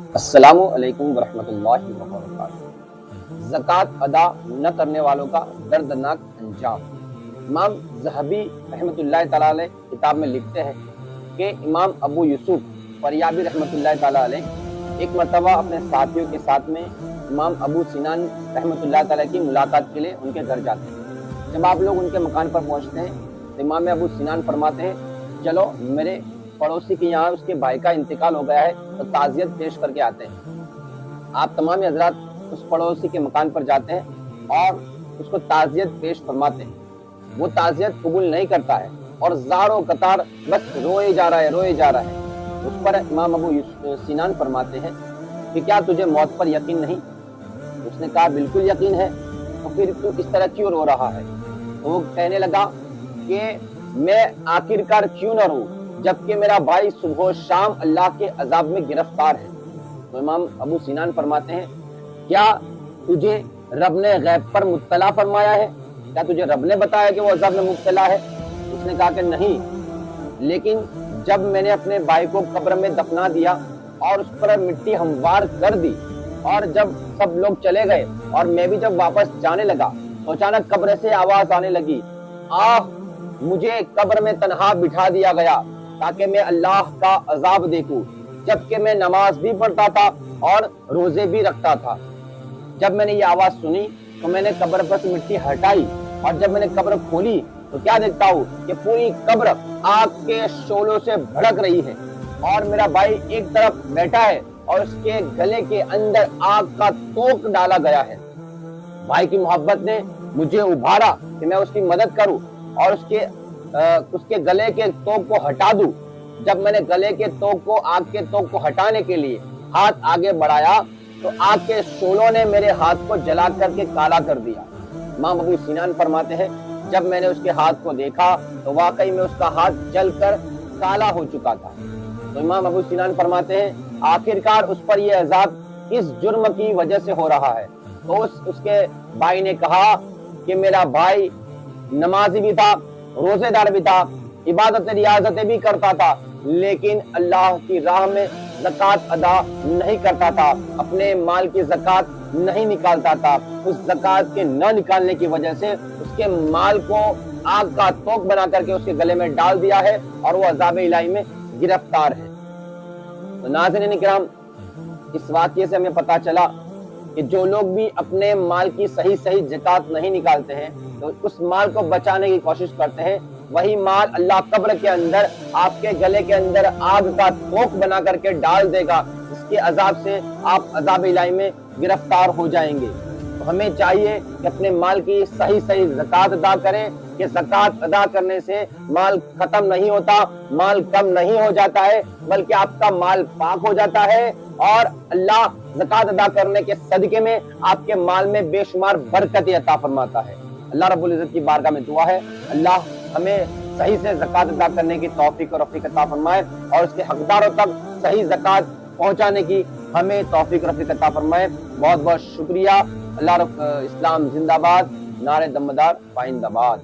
अस्सलामु अलैकुम वरहमतुल्लाहि वबरकातुहू। ज़कात अदा न करने वालों का दर्दनाक अंजाम। इमाम ज़हबी रहमतुल्लाहि तआला अलैह किताब में लिखते हैं कि इमाम अबू यूसुफ फ़रयाबी रहमतुल्लाहि तआला अलैह एक मरतबा अपने साथियों के साथ में इमाम अबू सिनान रहमतुल्लाहि तआला की मुलाकात के लिए उनके घर जाते हैं। जब आप लोग उनके मकान पर पहुँचते हैं तो इमाम अबू सिनान फरमाते हैं, चलो मेरे पड़ोसी के यहाँ उसके भाई का इंतकाल हो गया है तो ताज़ियत पेश करके आते हैं। आप तमाम हज़रात उस पड़ोसी के मकान पर जाते हैं और उसको ताज़ियत पेश फरमाते हैं। वो ताज़ियत कबूल नहीं करता है और ज़ारो कतार बस रोए जा रहा है। उस पर इमाम अबू सिनान फरमाते हैं कि क्या तुझे मौत पर यकीन नहीं? उसने कहा बिल्कुल यकीन है। तो फिर तू इस तरह क्यों रो रहा है? तो वो कहने लगा कि मैं आखिरकार क्यों न रो जबकि मेरा भाई सुबह शाम अल्लाह के अजाब में गिरफ्तार है। तो इमाम अबू सिनान फरमाते हैं, क्या तुझे रब ने गैब पर मुत्तला फरमाया है? क्या तुझे रब ने बताया कि वो अजाब में मुब्तला है? उसने कहा कि नहीं, लेकिन जब मैंने अपने भाई को कब्र में दफना दिया और उस पर मिट्टी हमवार कर दी और जब सब लोग चले गए और मैं भी जब वापस जाने लगा तो अचानक कब्र से आवाज आने लगी, मुझे कब्र में तन्हा बिठा दिया गया ताकि मैं अल्लाह का अजाब देखूं, जबकि मैं नमाज भी पढ़ता था और रोजे भी रखता था। जब मैंने ये आवाज सुनी तो मैंने कब्र पर से मिट्टी हटाई और जब मैंने कब्र खोली तो क्या देखता हूँ कि पूरी कब्र आग के शोलों से भड़क रही है और मेरा भाई एक तरफ बैठा है और उसके गले के अंदर आग का तोक डाला गया है। भाई की मोहब्बत ने मुझे उभारा कि मैं उसकी मदद करूं और उसके गले के तोक को हटा दूं। जब मैंने गले के तोक को आग के तोक को हटाने के लिए हाथ आगे बढ़ाया तो आग के शोलों ने मेरे हाथ को जला करके काला कर दिया। इमाम अबू सिनान फरमाते हैं, जब मैंने उसके हाथ को देखा तो वाकई में उसका हाथ जलकर काला हो चुका था। तो इमाम अबू सिनान फरमाते हैं, आखिरकार उस पर यह अजाब इस जुर्म की वजह से हो रहा है। तो उसके भाई ने कहा कि मेरा भाई नमाजी भी था, रोजेदार भी था, इबादत रियाजतें भी करता था, लेकिन अल्लाह की राह में ज़कात अदा नहीं करता था, अपने माल की ज़कात नहीं निकालता था। उस ज़कात के न निकालने की वजह से उसके माल को आग का तोक बना करके उसके गले में डाल दिया है और वो अज़ाब इलाही में गिरफ्तार है। तो नाज़रीन इकराम, इस वाक़ये से हमें पता चला कि जो लोग भी अपने माल की सही ज़कात नहीं निकालते हैं तो उस माल को बचाने की कोशिश करते हैं, वही माल अल्लाह कब्र के अंदर आपके गले के अंदर आग का तोक बना करके डाल देगा, जिसके अजाब से आप अजाब इलाही में गिरफ्तार हो जाएंगे। तो हमें चाहिए कि अपने माल की सही ज़कात अदा करें कि ज़कात अदा करने से माल खत्म नहीं होता, माल कम नहीं हो जाता है, बल्कि आपका माल पाक हो जाता है और अल्लाह ज़कात अदा करने के सदके में आपके माल में बेशुमार बरकत अता फरमाता है। अल्लाह रब्बुल इज़्ज़त की बारगाह में दुआ है, अल्लाह हमें सही से ज़कात अदा करने की तौफीक और रफ़ीक अता फरमाए और उसके हकदारों तक सही ज़कात पहुंचाने की हमें तौफीक और रफ़ीक अता फरमाए। बहुत बहुत शुक्रिया। अल्लाह इस्लाम जिंदाबाद, नारे दमदार पाइंदाबाद।